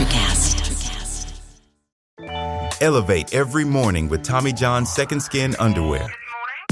NutriCast. Elevate every morning with Tommy John's Second Skin underwear.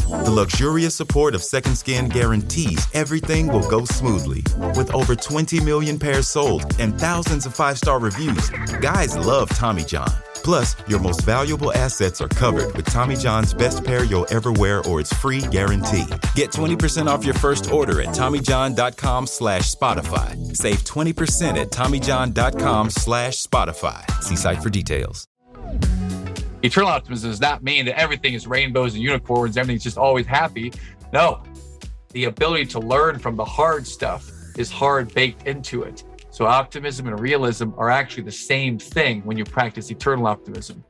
The luxurious support of Second Skin guarantees everything will go smoothly. With over 20 million pairs sold and thousands of 5-star reviews, guys love Tommy John. Plus, your most valuable assets are covered with Tommy John's best pair you'll ever wear or its free guarantee. Get 20% off your first order at TommyJohn.com/Spotify. Save 20% at TommyJohn.com/Spotify. See site for details. Eternal optimism does not mean that everything is rainbows and unicorns, everything's just always happy. No, the ability to learn from the hard stuff is hard baked into it. So optimism and realism are actually the same thing when you practice eternal optimism.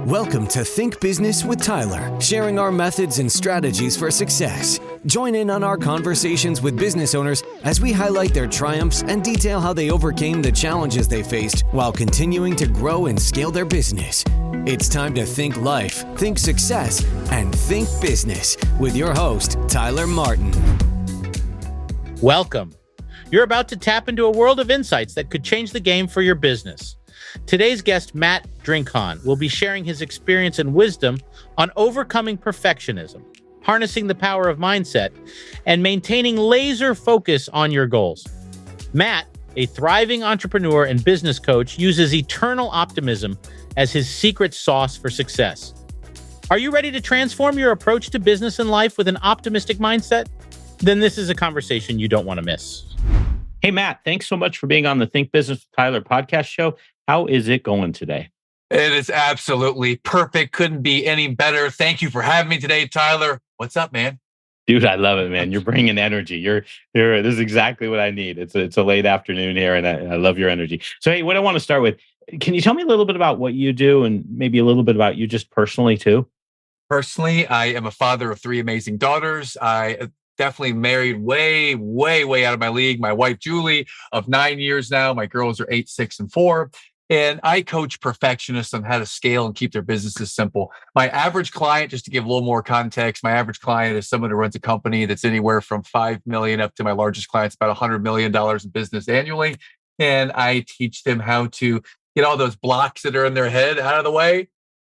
Welcome to Think Business with Tyler, sharing our methods and strategies for success. Join in on our conversations with business owners as we highlight their triumphs and detail how they overcame the challenges they faced while continuing to grow and scale their business. It's time to think life, think success, and think business with your host, Tyler Martin. Welcome. You're about to tap into a world of insights that could change the game for your business. Today's guest, Matt Drinkhahn, will be sharing his experience and wisdom on overcoming perfectionism, harnessing the power of mindset, and maintaining laser focus on your goals. Matt, a thriving entrepreneur and business coach, uses eternal optimism as his secret sauce for success. Are you ready to transform your approach to business and life with an optimistic mindset? Then this is a conversation you don't want to miss. Hey, Matt, thanks so much for being on the Think Business with Tyler podcast show. How is it going today? It is absolutely perfect. Couldn't be any better. Thank you for having me today, Tyler. What's up, man? Dude, I love it, man. You're bringing energy. You're. This is exactly what I need. It's a late afternoon here, and I love your energy. So, hey, what I want to start with, can you tell me a little bit about what you do and maybe a little bit about you just personally, too? Personally, I am a father of 3 amazing daughters. I definitely married way out of my league. My wife, Julie, of 9 years now. My girls are 8, 6, and 4. And I coach perfectionists on how to scale and keep their businesses simple. My average client, just to give a little more context, my average client is someone who runs a company that's anywhere from 5 million up to my largest client's about $100 million in business annually. And I teach them how to get all those blocks that are in their head out of the way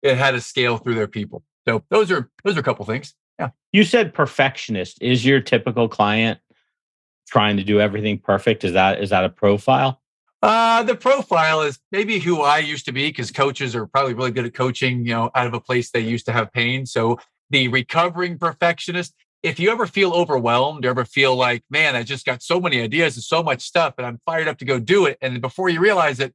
and how to scale through their people. So those are a couple things. Yeah. You said perfectionist. Is your typical client trying to do everything perfect? Is that a profile? The profile is maybe who I used to be, because coaches are probably really good at coaching, out of a place they used to have pain. So the recovering perfectionist, if you ever feel overwhelmed, or ever feel like, man, I just got so many ideas and so much stuff and I'm fired up to go do it. And before you realize it,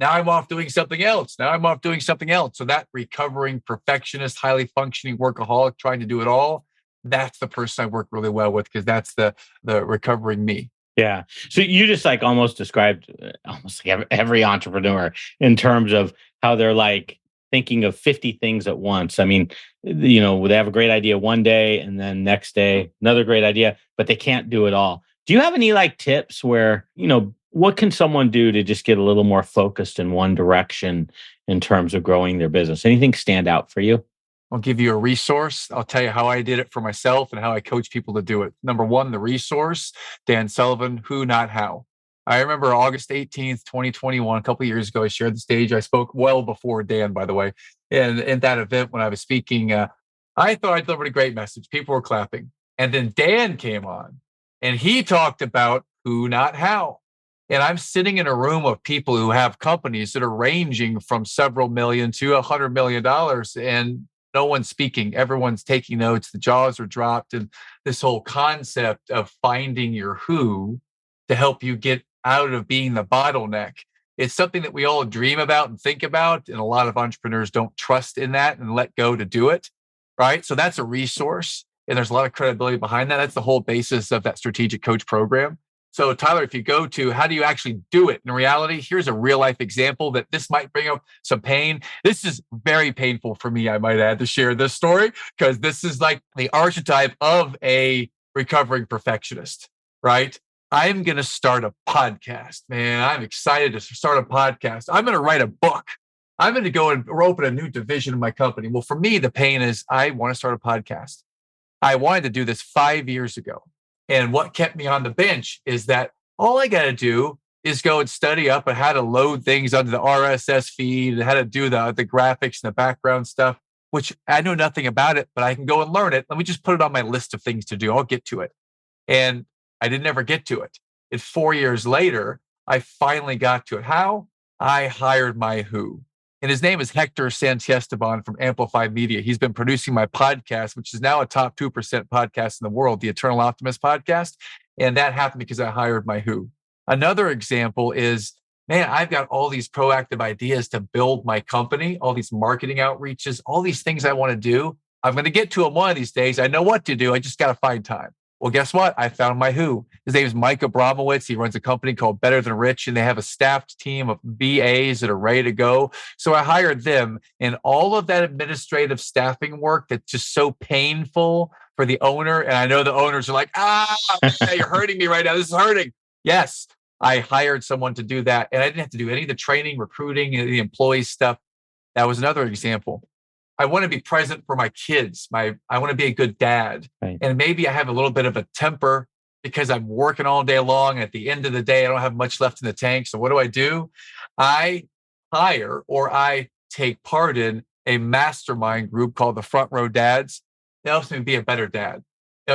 now I'm off doing something else. So that recovering perfectionist, highly functioning workaholic trying to do it all, that's the person I work really well with, because that's the recovering me. Yeah. So you just like almost described almost like every entrepreneur in terms of how they're like thinking of 50 things at once. I mean, they have a great idea one day and then next day, another great idea, but they can't do it all. Do you have any like tips where, what can someone do to just get a little more focused in one direction in terms of growing their business? Anything stand out for you? I'll give you a resource. I'll tell you how I did it for myself and how I coach people to do it. Number one, the resource, Dan Sullivan, Who, Not How. I remember August 18th, 2021, a couple of years ago, I shared the stage. I spoke well before Dan, by the way. And in that event, when I was speaking, I thought I delivered a great message. People were clapping. And then Dan came on and he talked about who, not how. And I'm sitting in a room of people who have companies that are ranging from several million to $100 million, and no one's speaking. Everyone's taking notes. The jaws are dropped. And this whole concept of finding your who to help you get out of being the bottleneck, it's something that we all dream about and think about. And a lot of entrepreneurs don't trust in that and let go to do it. Right. So that's a resource. And there's a lot of credibility behind that. That's the whole basis of that strategic coach program. So Tyler, if you go to how do you actually do it in reality, here's a real life example that this might bring up some pain. This is very painful for me, I might add, to share this story, because this is like the archetype of a recovering perfectionist, right? I'm going to start a podcast, man. I'm excited to start a podcast. I'm going to write a book. I'm going to go and open a new division of my company. Well, for me, the pain is I want to start a podcast. I wanted to do this 5 years ago. And what kept me on the bench is that all I got to do is go and study up on how to load things onto the RSS feed and how to do the graphics and the background stuff, which I know nothing about it, but I can go and learn it. Let me just put it on my list of things to do. I'll get to it. And I didn't ever get to it. And 4 years later, I finally got to it. How? I hired my who. And his name is Hector Santiesteban from Amplify Media. He's been producing my podcast, which is now a top 2% podcast in the world, the Eternal Optimist podcast. And that happened because I hired my who. Another example is, man, I've got all these proactive ideas to build my company, all these marketing outreaches, all these things I want to do. I'm going to get to them one of these days. I know what to do. I just got to find time. Well, guess what? I found my who. His name is Mike Abramowitz. He runs a company called Better Than Rich, and they have a staffed team of BAs that are ready to go. So I hired them, and all of that administrative staffing work that's just so painful for the owner. And I know the owners are like, you're hurting me right now. This is hurting. Yes, I hired someone to do that, and I didn't have to do any of the training, recruiting, the employee stuff. That was another example. I want to be present for my kids. I want to be a good dad. Right. And maybe I have a little bit of a temper because I'm working all day long. At the end of the day, I don't have much left in the tank. So what do? I hire or I take part in a mastermind group called the Front Row Dads. That helps me be a better dad.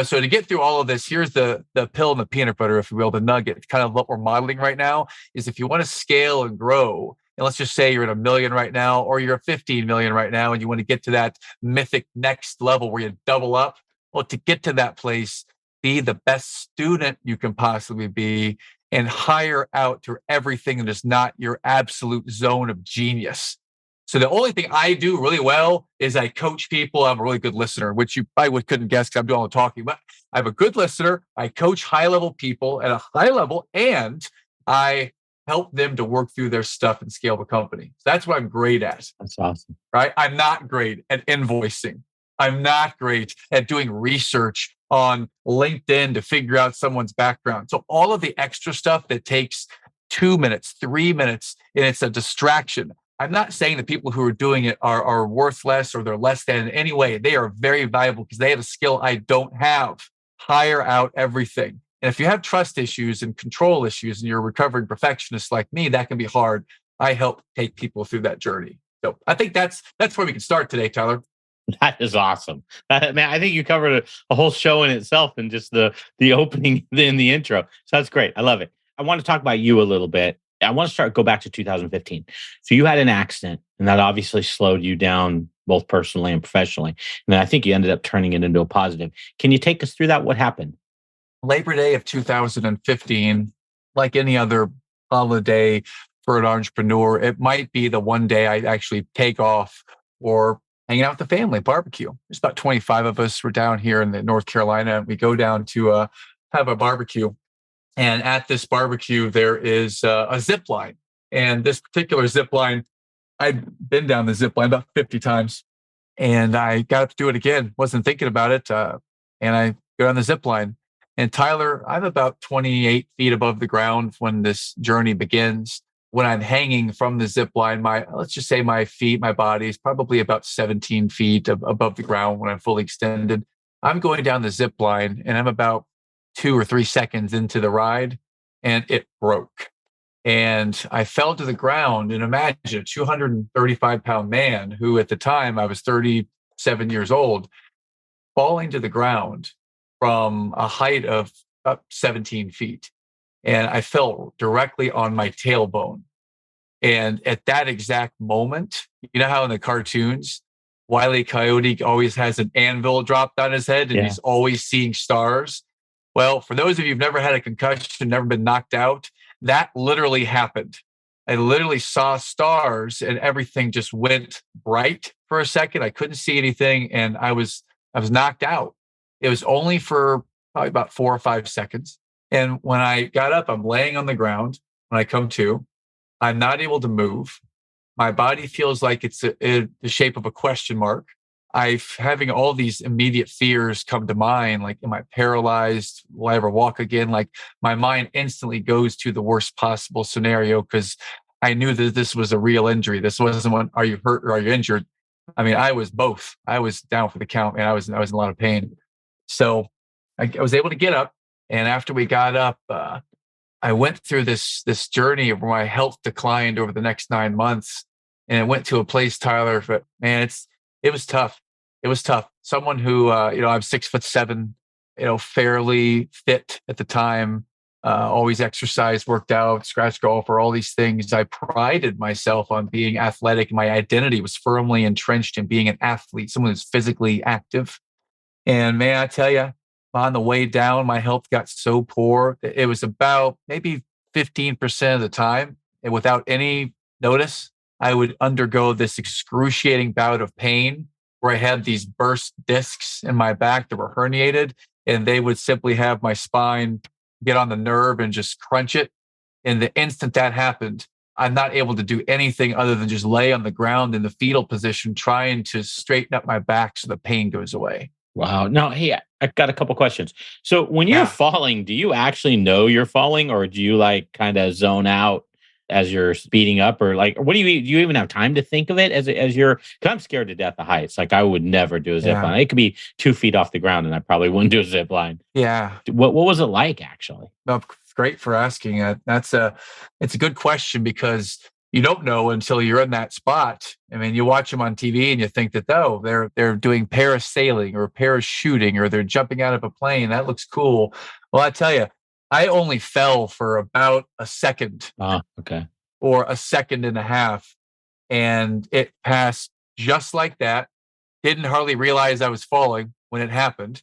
So to get through all of this, here's the pill and the peanut butter, if you will, the nugget. Kind of what we're modeling right now is if you want to scale and grow, and let's just say you're at 1 million right now, or you're at 15 million right now, and you want to get to that mythic next level where you double up. Well, to get to that place, be the best student you can possibly be and hire out to everything that is not your absolute zone of genius. So the only thing I do really well is I coach people. I'm a really good listener, which you probably couldn't guess because I'm doing all the talking, but I'm a good listener. I coach high-level people at a high level, and I help them to work through their stuff and scale the company. So that's what I'm great at. That's awesome. Right? I'm not great at invoicing. I'm not great at doing research on LinkedIn to figure out someone's background. So all of the extra stuff that takes 2 minutes, 3 minutes, and it's a distraction. I'm not saying the people who are doing it are worthless or they're less than in any way. They are very valuable because they have a skill I don't have. Hire out everything. And if you have trust issues and control issues and you're a recovering perfectionist like me, that can be hard. I help take people through that journey. So I think that's where we can start today, Tyler. That is awesome. Man, I think you covered a whole show in itself and just the opening in the intro. So that's great. I love it. I want to talk about you a little bit. I want to go back to 2015. So you had an accident, and that obviously slowed you down both personally and professionally. And then I think you ended up turning it into a positive. Can you take us through that? What happened? Labor Day of 2015, like any other holiday for an entrepreneur, it might be the one day I actually take off or hanging out with the family, barbecue. There's about 25 of us. We're down here in North Carolina, and we go down to have a barbecue. And at this barbecue, there is a zip line. And this particular zip line, I'd been down the zip line about 50 times. And I got up to do it again. Wasn't thinking about it. And I go down the zip line. And Tyler, I'm about 28 feet above the ground when this journey begins. When I'm hanging from the zip line, let's just say my feet, my body is probably about 17 feet above the ground when I'm fully extended. I'm going down the zip line, and I'm about 2 or 3 seconds into the ride, and it broke. And I fell to the ground. And imagine a 235-pound man who at the time I was 37 years old, falling to the ground from a height of up 17 feet. And I fell directly on my tailbone. And at that exact moment, you know how in the cartoons, Wile E. Coyote always has an anvil dropped on his head and he's always seeing stars? Well, for those of you who've never had a concussion, never been knocked out, that literally happened. I literally saw stars and everything just went bright for a second. I couldn't see anything and I was knocked out. It was only for probably about 4 or 5 seconds. And when I got up, I'm laying on the ground. When I come to, I'm not able to move. My body feels like it's the shape of a question mark. I'm having all these immediate fears come to mind, like, am I paralyzed? Will I ever walk again? Like my mind instantly goes to the worst possible scenario because I knew that this was a real injury. This wasn't one, are you hurt or are you injured? I mean, I was both. I was down for the count and I was in a lot of pain. So I was able to get up. And after we got up, I went through this journey where my health declined over the next 9 months, and it went to a place, Tyler. But man, it was tough. It was tough. Someone who I'm 6'7", fairly fit at the time. Always exercised, worked out, scratch golfer, all these things. I prided myself on being athletic. My identity was firmly entrenched in being an athlete, someone who's physically active. And man, I tell you, on the way down, my health got so poor. It was about maybe 15% of the time, and without any notice, I would undergo this excruciating bout of pain where I had these burst discs in my back that were herniated, and they would simply have my spine get on the nerve and just crunch it. And the instant that happened, I'm not able to do anything other than just lay on the ground in the fetal position, trying to straighten up my back so the pain goes away. Wow. Now, hey, I've got a couple questions. So when you're Yeah. falling, do you actually know you're falling, or do you like kind of zone out as you're speeding up, or like, what do you even have time to think of it as you're, cause I'm scared to death of heights. Like I would never do a zip Yeah. line. It could be 2 feet off the ground and I probably wouldn't do a zip line. Yeah. What was it like actually? No, great for asking. It's a good question because you don't know until you're in that spot. I mean, you watch them on TV and you think that, oh, they're doing parasailing or parachuting or they're jumping out of a plane. That looks cool. Well, I tell you, I only fell for about a second Okay. or a second and a half, and it passed just like that. Didn't hardly realize I was falling when it happened.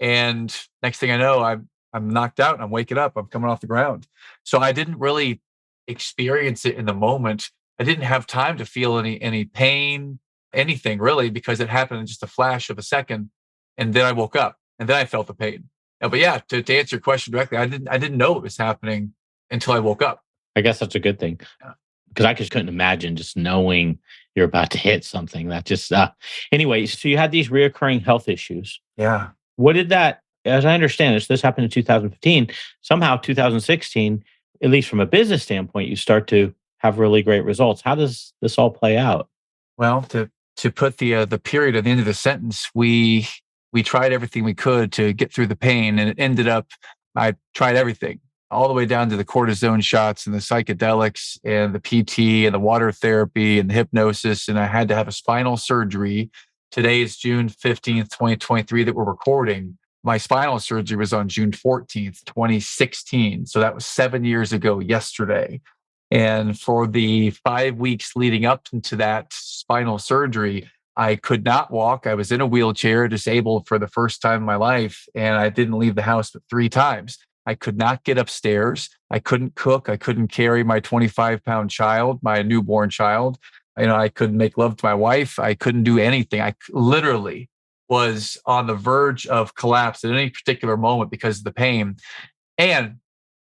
And next thing I know, I'm knocked out and I'm waking up. I'm coming off the ground. So I didn't really experience it in the moment. I didn't have time to feel any pain, anything really, because it happened in just a flash of a second. And then I woke up and then I felt the pain. But yeah, to answer your question directly, I didn't know it was happening until I woke up. I guess that's a good thing Yeah. because I just couldn't imagine just knowing you're about to hit something that just, anyway, so you had these reoccurring health issues. Yeah. What did that, as I understand it, this happened in 2015, somehow 2016, at least from a business standpoint, you start to have really great results. How does this all play out? Well, to put the period at the end of the sentence, we tried everything we could to get through the pain, and it ended up I tried everything, all the way down to the cortisone shots and the psychedelics and the PT and the water therapy and the hypnosis, and I had to have a spinal surgery. Today is June 15th, 2023 that we're recording. My spinal surgery was on June 14th, 2016. So that was 7 years ago yesterday. And for the 5 weeks leading up into that spinal surgery, I could not walk. I was in a wheelchair, disabled for the first time in my life, and I didn't leave the house but 3 times. I could not get upstairs. I couldn't cook. I couldn't carry my 25-pound child, my newborn child. I couldn't make love to my wife. I couldn't do anything. I literally was on the verge of collapse at any particular moment because of the pain. And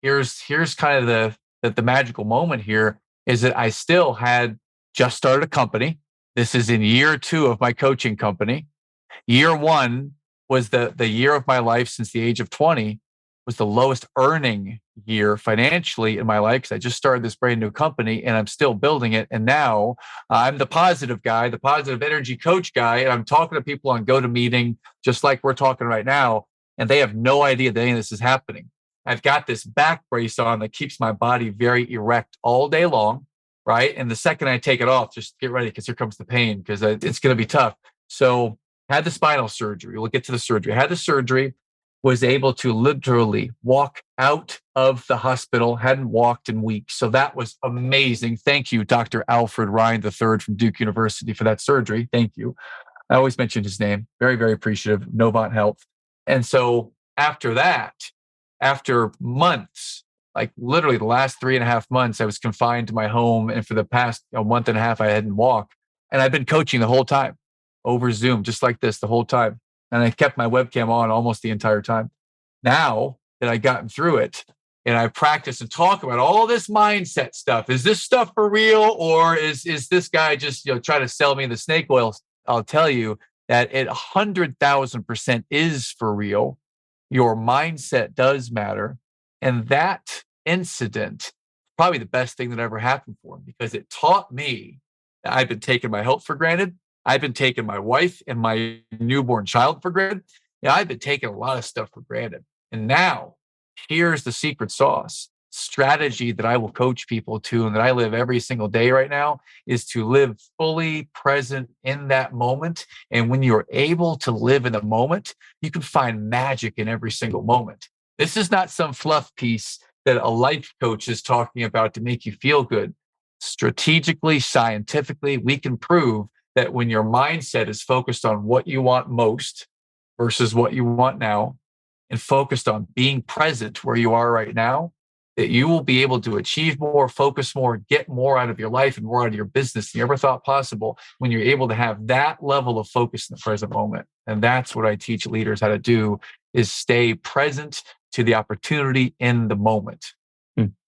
here's kind of the magical moment here is that I still had just started a company. This is in year 2 of my coaching company. Year 1 was the year of my life since the age of 20, was the lowest earning year financially in my life because I just started this brand new company and I'm still building it. And now I'm the positive guy, the positive energy coach guy. And I'm talking to people on GoToMeeting, just like we're talking right now. And they have no idea that any of this is happening. I've got this back brace on that keeps my body very erect all day long, right? And the second I take it off, just get ready because here comes the pain because it's going to be tough. So had the spinal surgery. We'll get to the surgery. I had the surgery, was able to literally walk out of the hospital, hadn't walked in weeks. So that was amazing. Thank you, Dr. Alfred Ryan III from Duke University for that surgery. Thank you. I always mention his name. Very, very appreciative. Novant Health. And so after that, after months, like literally the last 3.5 months, I was confined to my home. And for the past month and a half, I hadn't walked. And I've been coaching the whole time over Zoom, just like this the whole time. And I kept my webcam on almost the entire time. Now that I've gotten through it and I practice and talk about all this mindset stuff, is this stuff for real? Or is this guy just trying to sell me the snake oil? I'll tell you that it 100,000% is for real. Your mindset does matter. And that incident, probably the best thing that ever happened for me because it taught me that I've been taking my health for granted. I've been taking my wife and my newborn child for granted. I've been taking a lot of stuff for granted. And now here's the secret sauce. strategy that I will coach people to and that I live every single day right now is to live fully present in that moment. And when you're able to live in the moment, you can find magic in every single moment. This is not some fluff piece that a life coach is talking about to make you feel good. Strategically, scientifically, we can prove that when your mindset is focused on what you want most versus what you want now, and focused on being present where you are right now, that you will be able to achieve more, focus more, get more out of your life and more out of your business than you ever thought possible when you're able to have that level of focus in the present moment. And that's what I teach leaders how to do, is stay present to the opportunity in the moment.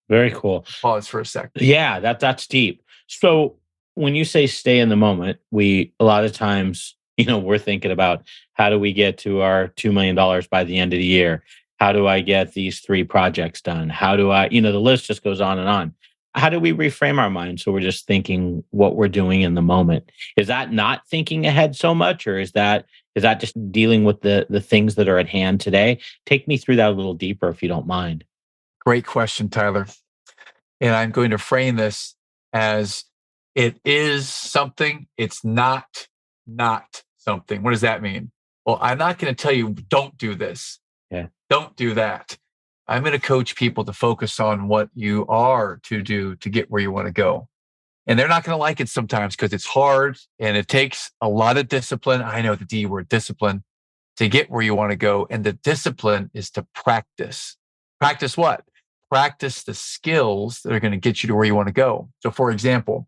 Very cool. Pause for a second. Yeah, that's deep. So when you say stay in the moment, we a lot of times, we're thinking about how do we get to our $2 million by the end of the year? How do I get these 3 projects done? How do I, the list just goes on and on. How do we reframe our mind so we're just thinking what we're doing in the moment? Is that not thinking ahead so much, or is that just dealing with the things that are at hand today? Take me through that a little deeper if you don't mind. Great question, Tyler. And I'm going to frame this as it is something, it's not something. What does that mean? Well, I'm not going to tell you, don't do this. Yeah. Don't do that. I'm going to coach people to focus on what you are to do to get where you want to go. And they're not going to like it sometimes because it's hard and it takes a lot of discipline. I know the D word, discipline, to get where you want to go. And the discipline is to practice. Practice what? Practice the skills that are going to get you to where you want to go. So for example,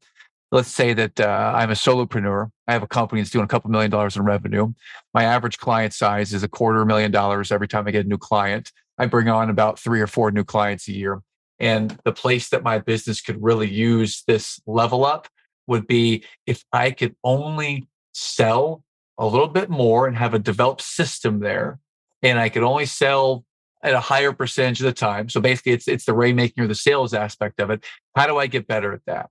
let's say that I'm a solopreneur. I have a company that's doing a couple $1 million in revenue. My average client size is $250,000 every time I get a new client. I bring on about 3 or 4 new clients a year. And the place that my business could really use this level up would be if I could only sell a little bit more and have a developed system there. And I could only sell at a higher percentage of the time. So basically it's the rainmaking or the sales aspect of it. How do I get better at that?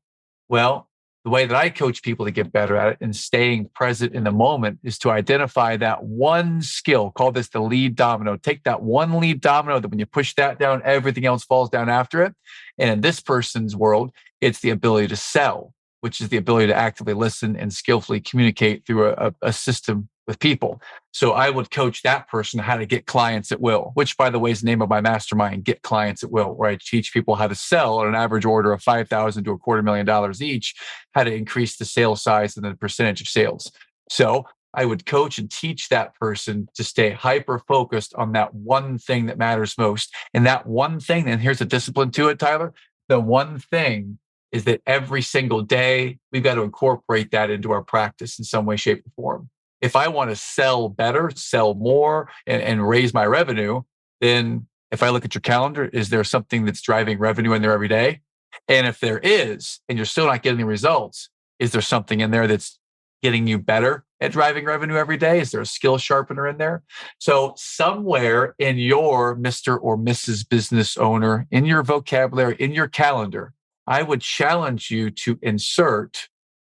Well, the way that I coach people to get better at it and staying present in the moment is to identify that one skill, call this the lead domino. Take that one lead domino that when you push that down, everything else falls down after it. And in this person's world, it's the ability to sell, which is the ability to actively listen and skillfully communicate through a system with people. So I would coach that person how to get clients at will, which by the way is the name of my mastermind, Get Clients at Will, where I teach people how to sell at an average order of $5,000 to $250,000 each, how to increase the sales size and the percentage of sales. So I would coach and teach that person to stay hyper-focused on that one thing that matters most. And that one thing, and here's a discipline to it, Tyler, the one thing is that every single day, we've got to incorporate that into our practice in some way, shape, or form. If I want to sell better, sell more, and raise my revenue, then if I look at your calendar, is there something that's driving revenue in there every day? And if there is, and you're still not getting the results, is there something in there that's getting you better at driving revenue every day? Is there a skill sharpener in there? So somewhere in your Mr. or Mrs. business owner, in your vocabulary, in your calendar, I would challenge you to insert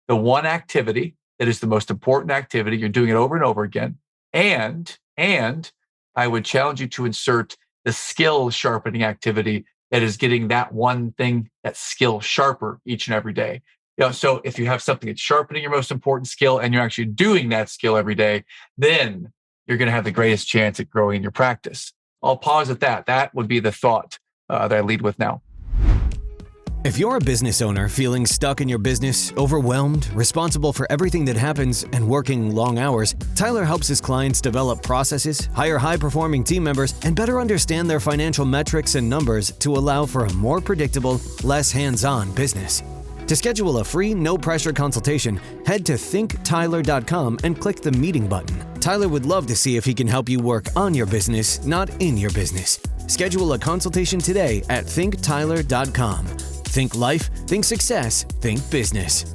the one activity that is the most important activity. You're doing it over and over again. And I would challenge you to insert the skill sharpening activity that is getting that one thing, that skill sharper each and every day. So if you have something that's sharpening your most important skill and you're actually doing that skill every day, then you're going to have the greatest chance at growing your practice. I'll pause at that. That would be the thought that I lead with now. If you're a business owner feeling stuck in your business, overwhelmed, responsible for everything that happens, and working long hours, Tyler helps his clients develop processes, hire high-performing team members, and better understand their financial metrics and numbers to allow for a more predictable, less hands-on business. To schedule a free, no-pressure consultation, head to thinktyler.com and click the meeting button. Tyler would love to see if he can help you work on your business, not in your business. Schedule a consultation today at thinktyler.com. Think life, think success, think business.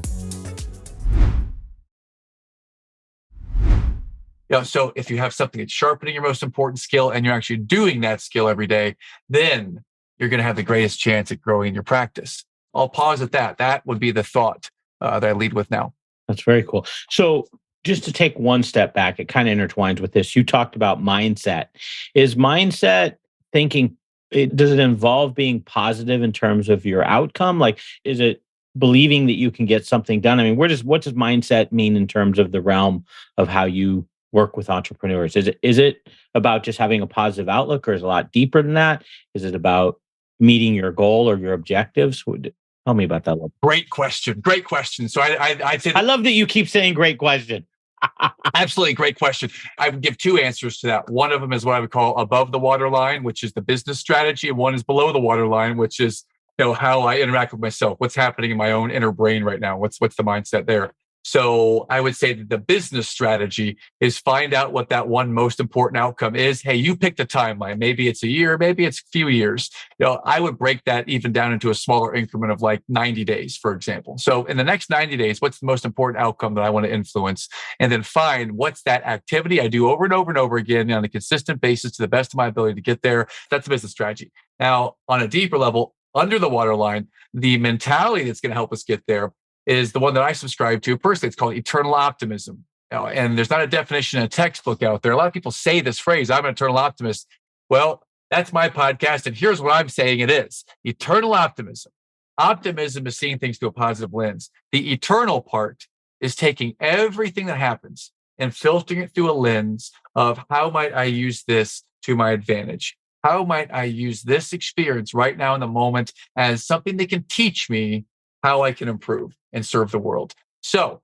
So if you have something that's sharpening your most important skill and you're actually doing that skill every day, then you're going to have the greatest chance at growing your practice. I'll pause at that. That would be the thought that I lead with now. That's very cool. So just to take one step back, it kind of intertwines with this. You talked about mindset. Is mindset thinking does it involve being positive in terms of your outcome? Like, is it believing that you can get something done? I mean, what does mindset mean in terms of the realm of how you work with entrepreneurs? Is it about just having a positive outlook, or is it a lot deeper than that? Is it about meeting your goal or your objectives? Tell me about that a little. Great question. Great question. So I'd say I love that you keep saying great question. absolutely great question. I would give two answers to that. One of them is what I would call above the waterline, which is the business strategy, and one is below the waterline, which is how I interact with myself. What's happening in my own inner brain right now? What's the mindset there? So I would say that the business strategy is find out what that one most important outcome is. Hey, you picked a timeline. Maybe it's a year, maybe it's a few years. I would break that even down into a smaller increment of like 90 days, for example. So in the next 90 days, what's the most important outcome that I want to influence? And then find what's that activity I do over and over and over again on a consistent basis to the best of my ability to get there. That's the business strategy. Now, on a deeper level, under the waterline, the mentality that's going to help us get there is the one that I subscribe to personally. It's called eternal optimism. And there's not a definition in a textbook out there. A lot of people say this phrase, I'm an eternal optimist. Well, that's my podcast. And here's what I'm saying it is. Eternal optimism. Optimism is seeing things through a positive lens. The eternal part is taking everything that happens and filtering it through a lens of how might I use this to my advantage? How might I use this experience right now in the moment as something that can teach me how I can improve and serve the world? So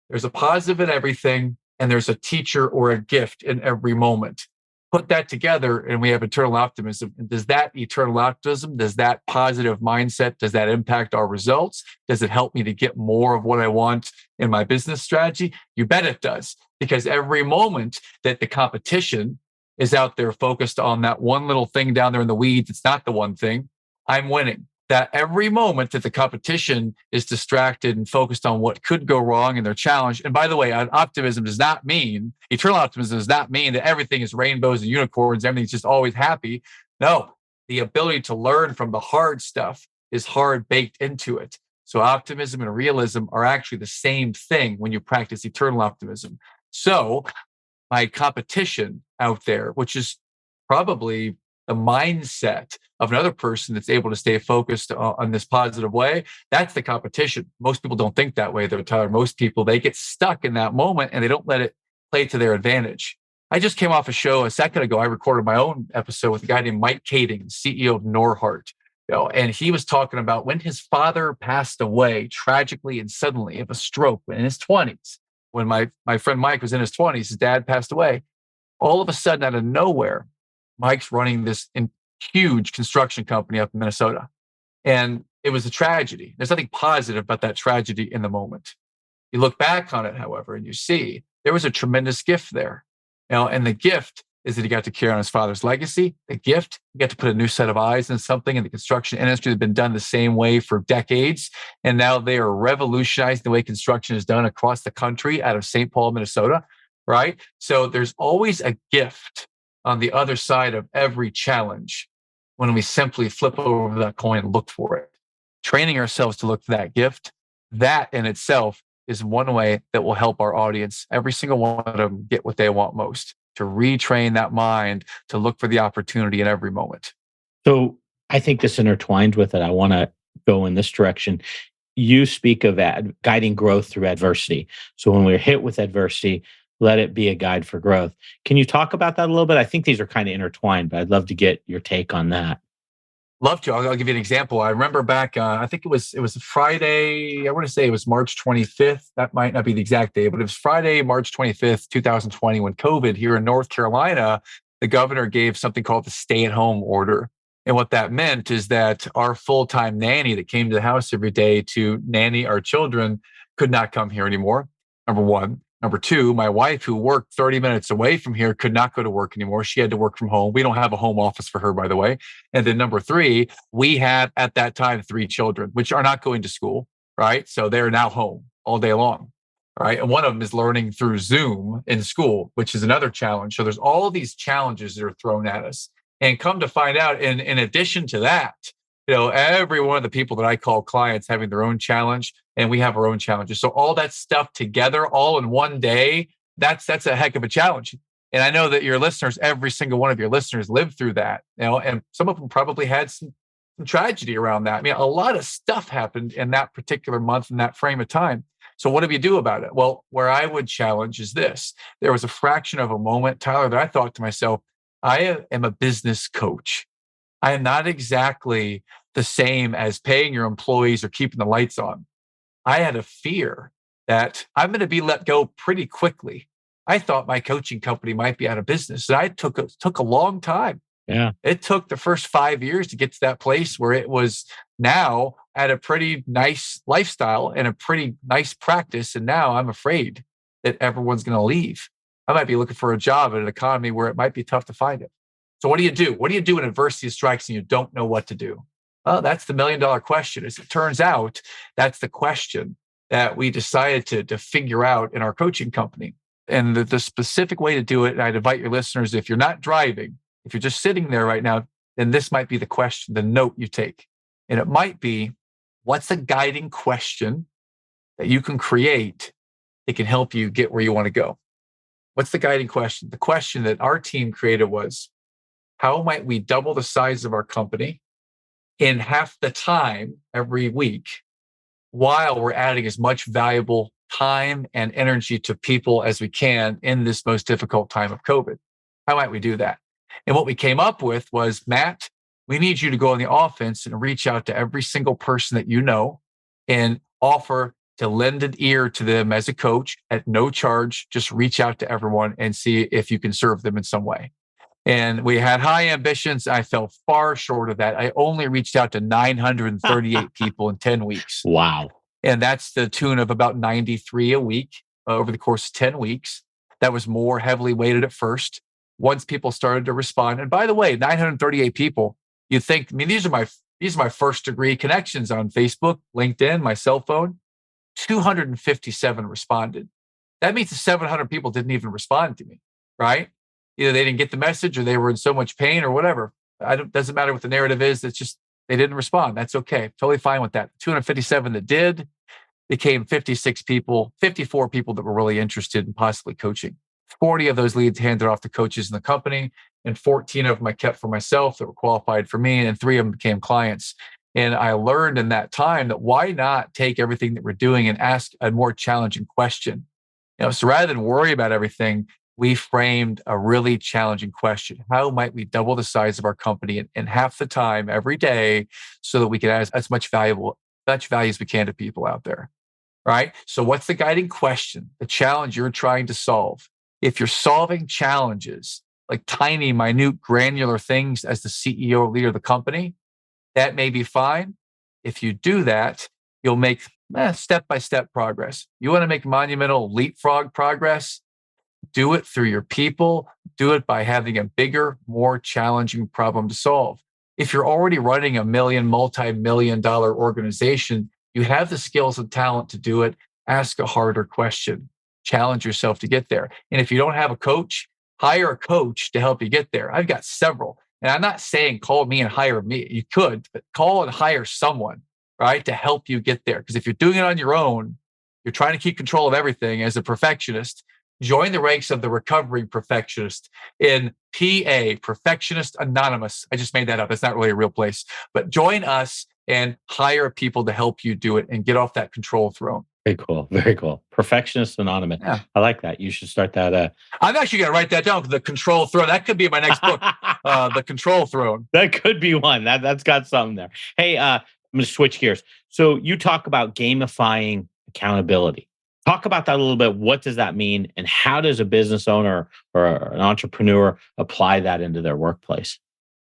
there's a positive in everything, and there's a teacher or a gift in every moment. Put that together, and we have eternal optimism. And does that eternal optimism, does that positive mindset, does that impact our results? Does it help me to get more of what I want in my business strategy? You bet it does, because every moment that the competition is out there focused on that one little thing down there in the weeds, it's not the one thing, I'm winning. That every moment that the competition is distracted and focused on what could go wrong and they're challenged. And by the way, optimism does not mean, eternal optimism does not mean that everything is rainbows and unicorns, everything's just always happy. No, the ability to learn from the hard stuff is hard baked into it. So optimism and realism are actually the same thing when you practice eternal optimism. So my competition out there, which is probably the mindset of another person that's able to stay focused on this positive way, that's the competition. Most people don't think that way, though, Tyler. Most people, they get stuck in that moment and they don't let it play to their advantage. I just came off a show a second ago. I recorded my own episode with a guy named Mike Kading, CEO of Norhart. And he was talking about when his father passed away tragically and suddenly of a stroke in his 20s. When my friend Mike was in his 20s, his dad passed away. All of a sudden, out of nowhere, Mike's running this huge construction company up in Minnesota. And it was a tragedy. There's nothing positive about that tragedy in the moment. You look back on it, however, and you see there was a tremendous gift there. And the gift is that he got to carry on his father's legacy. The gift, he got to put a new set of eyes in something in the construction industry that had been done the same way for decades. And now they are revolutionizing the way construction is done across the country out of St. Paul, Minnesota, right? So there's always a gift on the other side of every challenge when we simply flip over that coin and look for it. Training ourselves to look for that gift, that in itself is one way that will help our audience, every single one of them, get what they want most, to retrain that mind to look for the opportunity in every moment. So I think this intertwines with it. I want to go in this direction. You speak of guiding growth through adversity. So when we're hit with adversity, let it be a guide for growth. Can you talk about that a little bit? I think these are kind of intertwined, but I'd love to get your take on that. Love to. I'll give you an example. I remember back, I think it was Friday. I want to say it was March 25th. That might not be the exact day, but it was Friday, March 25th, 2020, when COVID here in North Carolina, the governor gave something called the stay-at-home order. And what that meant is that our full-time nanny that came to the house every day to nanny our children could not come here anymore, number one. Number two, my wife, who worked 30 minutes away from here, could not go to work anymore. She had to work from home. We don't have a home office for her, by the way. And then number three, we had at that time 3 children, which are not going to school, right? So they're now home all day long, right? And one of them is learning through Zoom in school, which is another challenge. So there's all these challenges that are thrown at us. And come to find out, in addition to that, every one of the people that I call clients having their own challenge, and we have our own challenges. So all that stuff together, all in one day, that's a heck of a challenge. And I know that your listeners, every single one of your listeners lived through that, and some of them probably had some tragedy around that. I mean, a lot of stuff happened in that particular month, in that frame of time. So what do we do about it? Well, where I would challenge is this. There was a fraction of a moment, Tyler, that I thought to myself, I am a business coach. I am not exactly the same as paying your employees or keeping the lights on. I had a fear that I'm going to be let go pretty quickly. I thought my coaching company might be out of business. And I took a long time. Yeah. It took the first 5 years to get to that place where it was now at a pretty nice lifestyle and a pretty nice practice. And now I'm afraid that everyone's going to leave. I might be looking for a job in an economy where it might be tough to find it. So what do you do? What do you do when adversity strikes and you don't know what to do? Well, that's the $1 million question. As it turns out, that's the question that we decided to figure out in our coaching company. And the specific way to do it, and I'd invite your listeners, if you're not driving, if you're just sitting there right now, then this might be the question, the note you take. And it might be, what's a guiding question that you can create that can help you get where you want to go? What's the guiding question? The question that our team created was, how might we double the size of our company in half the time every week while we're adding as much valuable time and energy to people as we can in this most difficult time of COVID? How might we do that? And what we came up with was, Matt, we need you to go on the offense and reach out to every single person that you know and offer to lend an ear to them as a coach at no charge. Just reach out to everyone and see if you can serve them in some way. And we had high ambitions. I fell far short of that. I only reached out to 938 people in 10 weeks. Wow. And that's the tune of about 93 a week over the course of 10 weeks. That was more heavily weighted at first. Once people started to respond, and by the way, 938 people, you think, I mean, these are my first degree connections on Facebook, LinkedIn, my cell phone. 257 responded. That means the 700 people didn't even respond to me, right? Either they didn't get the message or they were in so much pain or whatever. Doesn't matter what the narrative is. It's just they didn't respond. That's okay. Totally fine with that. 257 that did became 56 people, 54 people that were really interested in possibly coaching. 40 of those leads handed off to coaches in the company, and 14 of them I kept for myself that were qualified for me, and 3 of them became clients. And I learned in that time that why not take everything that we're doing and ask a more challenging question? So rather than worry about everything, we framed a really challenging question. How might we double the size of our company in half the time every day so that we can add as much value as we can to people out there, right? So what's the guiding question, the challenge you're trying to solve? If you're solving challenges like tiny, minute, granular things as the CEO or leader of the company, that may be fine. If you do that, you'll make step-by-step progress. You want to make monumental leapfrog progress? Do it through your people. Do it by having a bigger, more challenging problem to solve. If you're already running a multi-million-dollar organization, you have the skills and talent to do it. Ask a harder question. Challenge yourself to get there. And if you don't have a coach, hire a coach to help you get there. I've got several. And I'm not saying call me and hire me. You could, but call and hire someone, right, to help you get there. Because if you're doing it on your own, you're trying to keep control of everything as a perfectionist. Join the ranks of the recovering perfectionist in PA, Perfectionist Anonymous. I just made that up. It's not really a real place. But join us and hire people to help you do it and get off that control throne. Very cool. Very cool. Perfectionist Anonymous. Yeah. I like that. You should start that. I'm actually going to write that down. The Control Throne. That could be my next book. The Control Throne. That could be one. That's got something there. Hey, I'm going to switch gears. So you talk about gamifying accountability. Talk about that a little bit. What does that mean? And how does a business owner or an entrepreneur apply that into their workplace?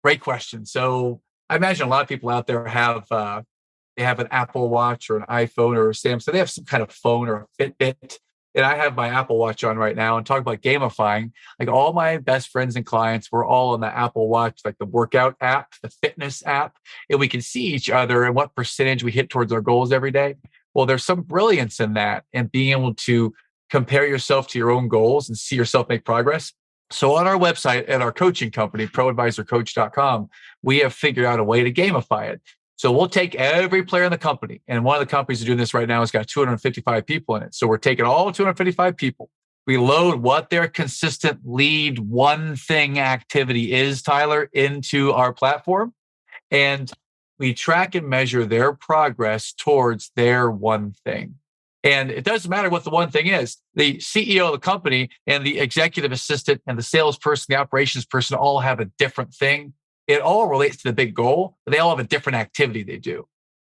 Great question. So I imagine a lot of people out there have an Apple Watch or an iPhone or a Samsung. They have some kind of phone or a Fitbit. And I have my Apple Watch on right now, and talk about gamifying. Like all my best friends and clients, we're all on the Apple Watch, like the workout app, the fitness app, and we can see each other and what percentage we hit towards our goals every day. Well, there's some brilliance in that and being able to compare yourself to your own goals and see yourself make progress. So on our website at our coaching company, proadvisorcoach.com, we have figured out a way to gamify it. So we'll take every player in the company, and one of the companies doing this right now has got 255 people in it. So we're taking all 255 people, We load what their consistent lead one thing activity is, Tyler, into our platform. And we track and measure their progress towards their one thing. And it doesn't matter what the one thing is. The CEO of the company and the executive assistant and the salesperson, the operations person all have a different thing. It all relates to the big goal, but they all have a different activity they do.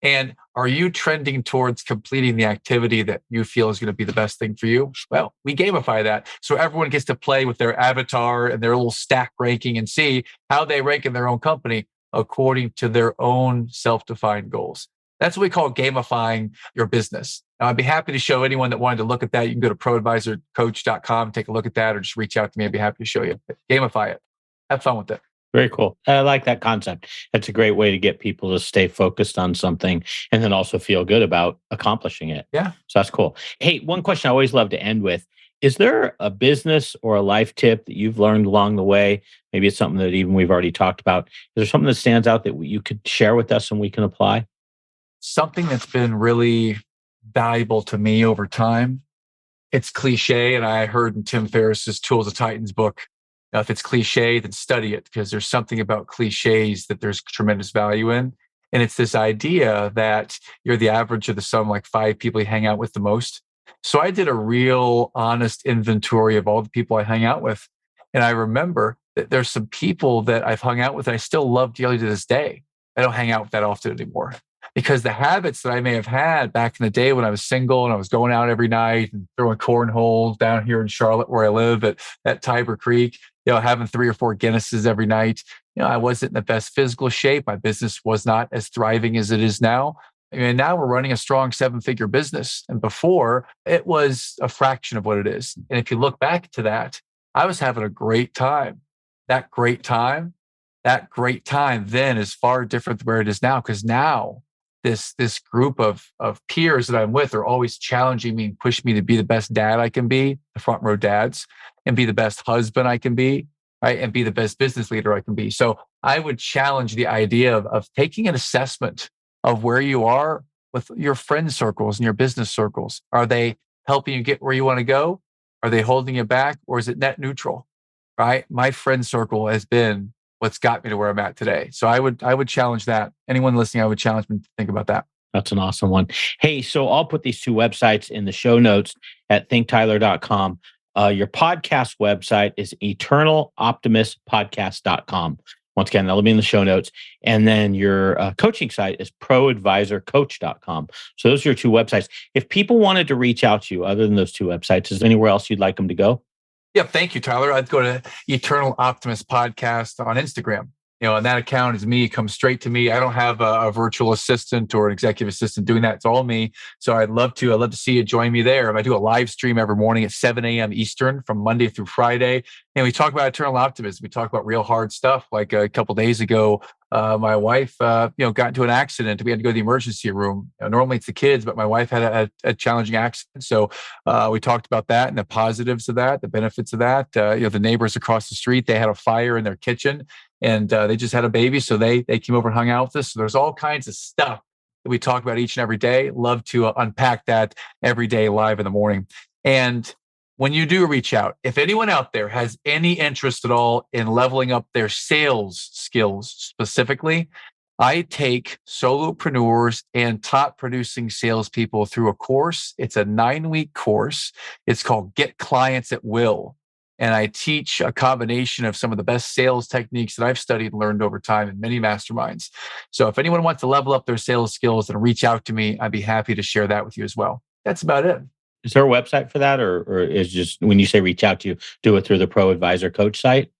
And are you trending towards completing the activity that you feel is going to be the best thing for you? Well, we gamify that. So everyone gets to play with their avatar and their little stack ranking and see how they rank in their own company according to their own self-defined goals. That's what we call gamifying your business. Now, I'd be happy to show anyone that wanted to look at that. You can go to proadvisorcoach.com, take a look at that, or just reach out to me. I'd be happy to show you. Gamify it. Have fun with it. Very cool. I like that concept. It's a great way to get people to stay focused on something and then also feel good about accomplishing it. Yeah. So that's cool. Hey, one question I always love to end with. Is there a business or a life tip that you've learned along the way? Maybe it's something that even we've already talked about. Is there something that stands out that you could share with us and we can apply? Something that's been really valuable to me over time. It's cliche, and I heard in Tim Ferriss's Tools of Titans book, if it's cliche, then study it, because there's something about cliches that there's tremendous value in. And it's this idea that you're the average of the sum, like 5 people you hang out with the most. So I did a real honest inventory of all the people I hang out with. And I remember that there's some people that I've hung out with that I still love dearly to this day. I don't hang out that often anymore, because the habits that I may have had back in the day when I was single and I was going out every night and throwing cornholes down here in Charlotte where I live at Tiber Creek, having 3 or 4 Guinnesses every night. I wasn't in the best physical shape. My business was not as thriving as it is now. I mean, now we're running a strong 7-figure business. And before, it was a fraction of what it is. And if you look back to that, I was having a great time. That great time then is far different than where it is now, because now this group of peers that I'm with are always challenging me and pushing me to be the best dad I can be, the front row dads, and be the best husband I can be, right? And be the best business leader I can be. So I would challenge the idea of taking an assessment of where you are with your friend circles and your business circles. Are they helping you get where you want to go? Are they holding you back? Or is it net neutral, right? My friend circle has been what's got me to where I'm at today. So I would challenge that. Anyone listening, I would challenge them to think about that. That's an awesome one. Hey, so I'll put these 2 websites in the show notes at thinktyler.com. Your podcast website is eternaloptimistpodcast.com. Once again, that'll be in the show notes. And then your coaching site is proadvisorcoach.com. So those are your 2 websites. If people wanted to reach out to you other than those 2 websites, is there anywhere else you'd like them to go? Yeah, thank you, Tyler. I'd go to Eternal Optimist Podcast on Instagram. And that account is me. It comes straight to me. I don't have a virtual assistant or an executive assistant doing that. It's all me. So I'd love to see you join me there. I do a live stream every morning at 7 a.m. Eastern from Monday through Friday. And we talk about eternal optimism. We talk about real hard stuff. Like a couple of days ago, my wife, got into an accident. We had to go to the emergency room. Normally it's the kids, but my wife had a challenging accident. So we talked about that and the positives of that, the benefits of that. The neighbors across the street, they had a fire in their kitchen and they just had a baby. So they came over and hung out with us. So there's all kinds of stuff that we talk about each and every day. Love to unpack that every day live in the morning. And when you do reach out, if anyone out there has any interest at all in leveling up their sales skills specifically, I take solopreneurs and top producing salespeople through a course. It's a 9-week course. It's called Get Clients at Will. And I teach a combination of some of the best sales techniques that I've studied and learned over time in many masterminds. So if anyone wants to level up their sales skills and reach out to me, I'd be happy to share that with you as well. That's about it. Is there a website for that? Or is just when you say reach out to you, do it through the Pro Advisor Coach site?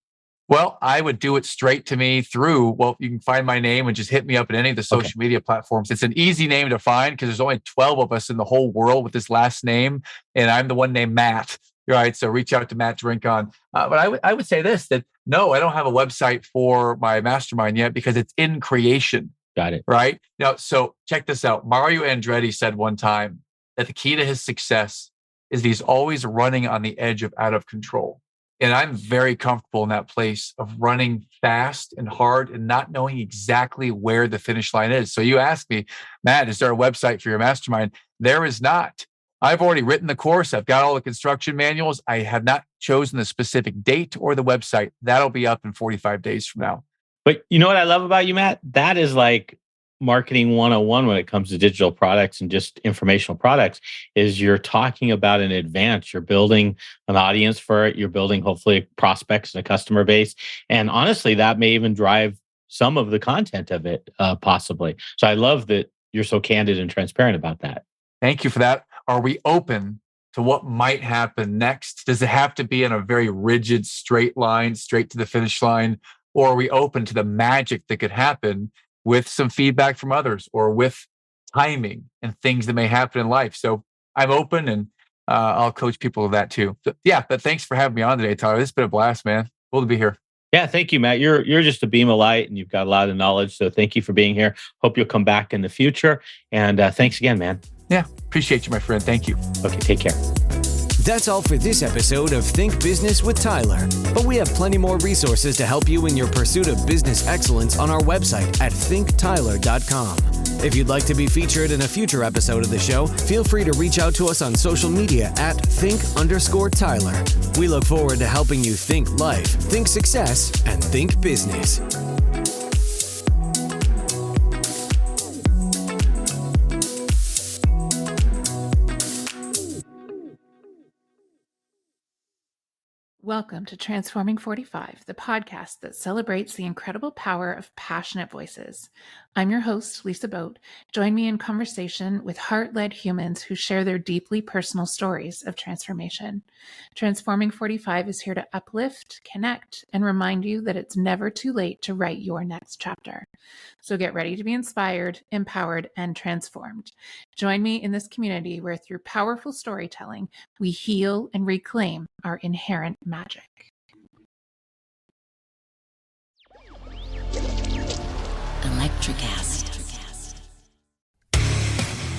Well, I would do it straight to me through, you can find my name and just hit me up at any of the social media platforms. It's an easy name to find because there's only 12 of us in the whole world with this last name. And I'm the one named Matt. Right. So reach out to Matt Drinkhahn. But I would say this, that no, I don't have a website for my mastermind yet because it's in creation. Got it. Right. Now, so check this out. Mario Andretti said one time that the key to his success is that he's always running on the edge of out of control. And I'm very comfortable in that place of running fast and hard and not knowing exactly where the finish line is. So you asked me, Matt, is there a website for your mastermind? There is not. I've already written the course. I've got all the construction manuals. I have not chosen the specific date or the website. That'll be up in 45 days from now. But you know what I love about you, Matt? That is like marketing 101 when it comes to digital products and just informational products, is you're talking about in advance. You're building an audience for it. You're building hopefully prospects and a customer base. And honestly, that may even drive some of the content of it, possibly. So I love that you're so candid and transparent about that. Thank you for that. Are we open to what might happen next? Does it have to be in a very rigid, straight line, straight to the finish line? Or are we open to the magic that could happen with some feedback from others or with timing and things that may happen in life? So I'm open, and I'll coach people to that too. So, yeah, but thanks for having me on today, Tyler. This has been a blast, man. Cool to be here. Yeah, thank you, Matt. You're just a beam of light, and you've got a lot of knowledge. So thank you for being here. Hope you'll come back in the future. And thanks again, man. Yeah, appreciate you, my friend. Thank you. Okay, take care. That's all for this episode of Think Business with Tyler. But we have plenty more resources to help you in your pursuit of business excellence on our website at thinktyler.com. If you'd like to be featured in a future episode of the show, feel free to reach out to us on social media at think_Tyler. We look forward to helping you think life, think success, and think business. Welcome to Transforming 45, the podcast that celebrates the incredible power of passionate voices. I'm your host, Lisa Boat. Join me in conversation with heart-led humans who share their deeply personal stories of transformation. Transforming 45 is here to uplift, connect, and remind you that it's never too late to write your next chapter. So get ready to be inspired, empowered, and transformed. Join me in this community where through powerful storytelling, we heal and reclaim our inherent magic. Electricast.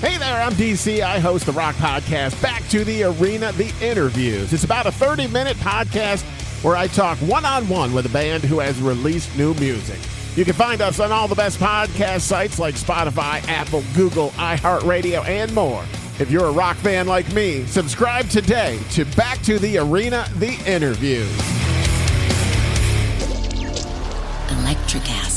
Hey there, I'm DC. I host the rock podcast Back to the Arena, The Interviews. It's about a 30-minute podcast where I talk one-on-one with a band who has released new music. You can find us on all the best podcast sites like Spotify, Apple, Google, iHeartRadio, and more. If you're a rock fan like me, subscribe today to Back to the Arena, The Interviews. Electricast.